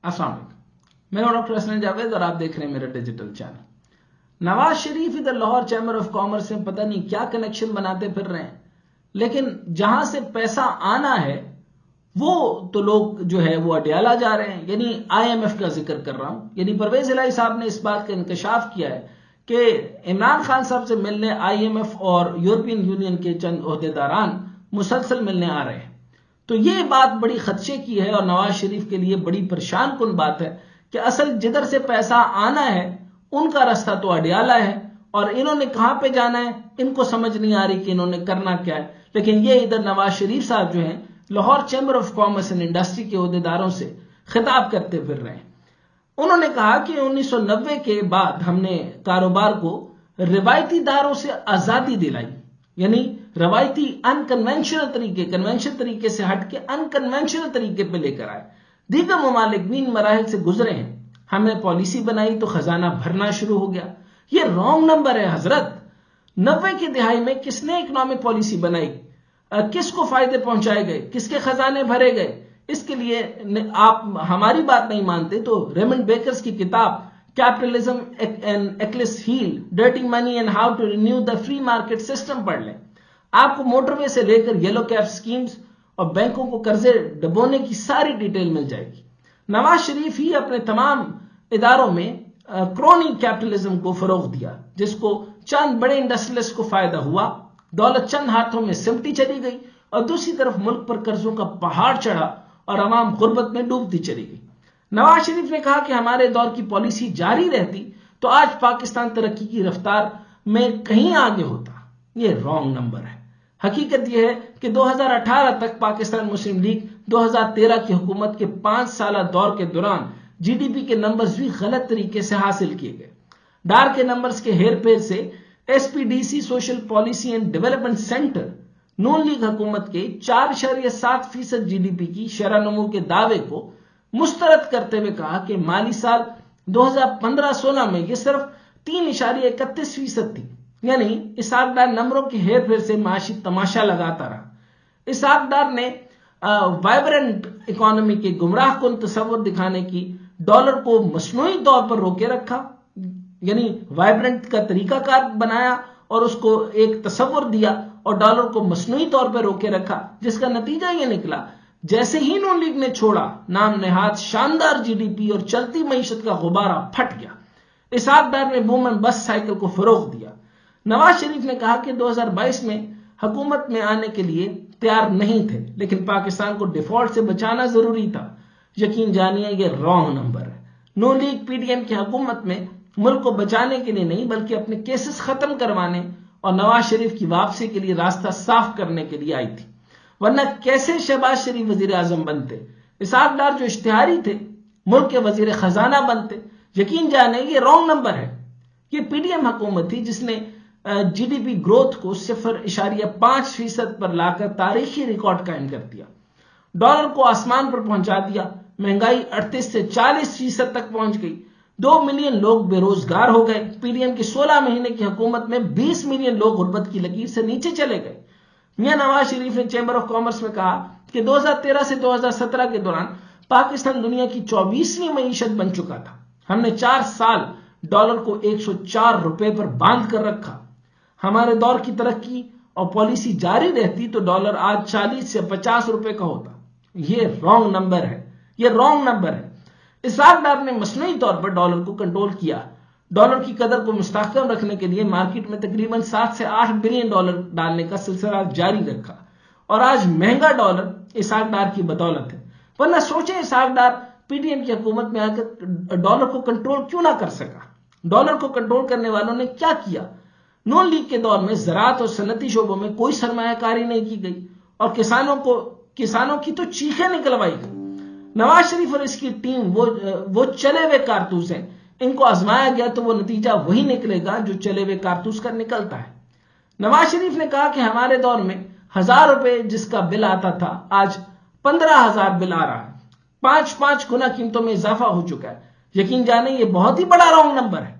अस्सलाम वालेकुम, मैं हूं डॉक्टर हसन जावेद और आप देख रहे हैं मेरा डिजिटल चैनल। नवाज शरीफ इधर लाहौर चैम्बर ऑफ कॉमर्स में पता नहीं क्या कनेक्शन बनाते फिर रहे हैं, लेकिन जहां से पैसा आना है वो तो लोग जो है वो अडियाला जा रहे हैं। यानी IMF का जिक्र कर रहा हूं, यानी परवेज इलाही साहब ने इस बात का इंकशाफ किया है कि इमरान खान साहब से मिलने IMF और यूरोपियन यूनियन के चंद ओहदेदारान मुसलसल मिलने आ रहे हैं। तो ये बात बड़ी खदशे की है और नवाज शरीफ के लिए बड़ी परेशान कुन बात है कि असल जिधर से पैसा आना है उनका रास्ता तो अडियाला है और इन्होंने कहां पे जाना है इनको समझ नहीं आ रही कि इन्होंने करना क्या है। लेकिन ये इधर नवाज शरीफ साहब जो हैं Lahore chamber of commerce and industry के ओहदेदारों से खिताब करते फिर रहे हैं। उन्होंने कहा कि 1990 के बाद हमने कारोबार को रिवायती दारों से आजादी दिलाई, यानी रवायती अनकन्वेंशनल तरीके कन्वेंशनल तरीके से हटके अनकन्वेंशनल तरीके पे लेकर आए। दीगर ममालिक भी इन मराहिल से गुजरे हैं, हमने पॉलिसी बनाई तो खजाना भरना शुरू हो गया। ये रॉन्ग नंबर है हजरत। 90 की दिहाई में किसने इकोनॉमिक पॉलिसी बनाई, किसको फायदे पहुंचाए गए, किसके खजाने भरे गए? इसके लिए आप हमारी बात नहीं मानते तो रेमंड बेकर्स की किताब capitalism and Achilles heel, dirty money and how to renew the free market system पढ़ लें। आपको मोटरवे से लेकर येलो कैप स्कीम्स और बैंकों को कर्जे डबोने की सारी डिटेल मिल जाएगी। नवाज शरीफ ही अपने तमाम इदारों में क्रोनी कैपिटलिज्म को फरोग दिया, जिसको चंद बड़े इंडस्ट्रियलिस्ट को फायदा हुआ, दौलत चंद हाथों में सिमटी चली गई और दूसरी तरफ मुल्क पर कर्जों का पहाड़ चढ़ा और अवाम गुर्बत में डूबती चली गई। नवाज शरीफ ने कहा कि हमारे दौर की पॉलिसी जारी रहती तो आज पाकिस्तान तरक्की की रफ्तार में कहीं आगे होता। यह रॉन्ग नंबर है। हकीकत यह है कि 2018 तक पाकिस्तान मुस्लिम लीग 2013 की हुकूमत के 5 साल दौर के दौरान GDP के नंबर्स भी गलत तरीके से हासिल किए गए। डार के नंबर्स के हेरफेर से SPDC social policy and development centre Noon league हुकूमत के 4.7% GDP की शरह-नमू के दावे को मुस्तरद करते हुए कहा कि माली साल 2015-16 में यह सिर्फ 3.31% थी। यानी इसाकदार नंबरों के हेरफेर से माशी तमाशा लगाता रहा। इसाकदार ने वाइब्रेंट इकोनॉमी के गुमराह कुन तस्वर दिखाने की डॉलर को मसनूई तौर पर रोके रखा, यानी वाइब्रेंट का तरीकाकार बनाया और उसको एक तस्वर दिया और डॉलर को मसनूई तौर पर रोके रखा, जिसका नतीजा यह निकला जैसे ही नून लीग ने छोड़ा नाम नेहाद शानदार GDP और चलती मईशत का गुब्बारा फट गया। इसाकदार ने बूम एंड बस्ट साइकिल को फरोग दिया। नवाज शरीफ ने कहा कि 2022 में हुकूमत में आने के लिए तैयार नहीं थे, लेकिन पाकिस्तान को डिफॉल्ट से बचाना जरूरी था। यकीन जानिए यह रॉन्ग नंबर है। नून लीग PDM की हुकूमत में मुल्क को बचाने के लिए नहीं बल्कि अपने केसेस खत्म करवाने और नवाज शरीफ की वापसी के लिए रास्ता साफ करने के लिए आई थी, वरना कैसे शहबाज शरीफ वजीर आजम बनते, इसाकदार जो इश्तिहारी थे मुल्क के वजीर खजाना बनते। यकीन जाने ये रॉन्ग नंबर है। ये PDM हुकूमत थी जिसने GDP ग्रोथ को 0.5% पर लाकर तारीखी रिकॉर्ड कायम कर दिया, डॉलर को आसमान पर पहुंचा दिया, महंगाई 38 से 40% तक पहुंच गई, 2 मिलियन लोग बेरोजगार हो गए। PDM की 16 महीने की हुकूमत में 20 मिलियन लोग गुर्बत की लकीर से नीचे चले गए। मियां नवाज शरीफ ने चैम्बर ऑफ कॉमर्स में कहा कि 2013 से 2017 के दौरान पाकिस्तान दुनिया की 24वीं मईशत बन चुका था। हमने 4 साल डॉलर को 104 रुपए पर बांध कर रखा। हमारे दौर की तरक्की और पॉलिसी जारी रहती तो डॉलर आज 40 से 50 रुपए का होता। यह रॉन्ग नंबर है, यह रॉन्ग नंबर है। इसाकदार ने मसनूई तौर पर डॉलर को कंट्रोल किया। डॉलर की कदर को मुस्तहकम रखने के लिए मार्केट में तकरीबन 7 से 8 बिलियन डॉलर डालने का सिलसिला जारी रखा और आज महंगा डॉलर इसाकदार की बदौलत है। वरना सोचें इसाकदार PDM की हुकूमत में आकर डॉलर को कंट्रोल क्यों ना कर सका। डॉलर को कंट्रोल करने वालों ने क्या किया? नून लीग के दौर में ज़राअत और सनती शोबों में कोई सरमायाकारी नहीं की गई और किसानों की तो चीखें निकलवाई गई। नवाज शरीफ और इसकी टीम वो चले हुए कारतूस हैं। इनको आजमाया गया तो वो नतीजा वही निकलेगा जो चले हुए कारतूस का निकलता है। नवाज शरीफ ने कहा कि हमारे दौर में 1000 रुपए जिसका बिल आता था आज 15,000 बिल आ रहा है। 5 गुना कीमतों में इजाफा हो चुका है। यकीन जाने ये बहुत ही बड़ा रॉन्ग नंबर है।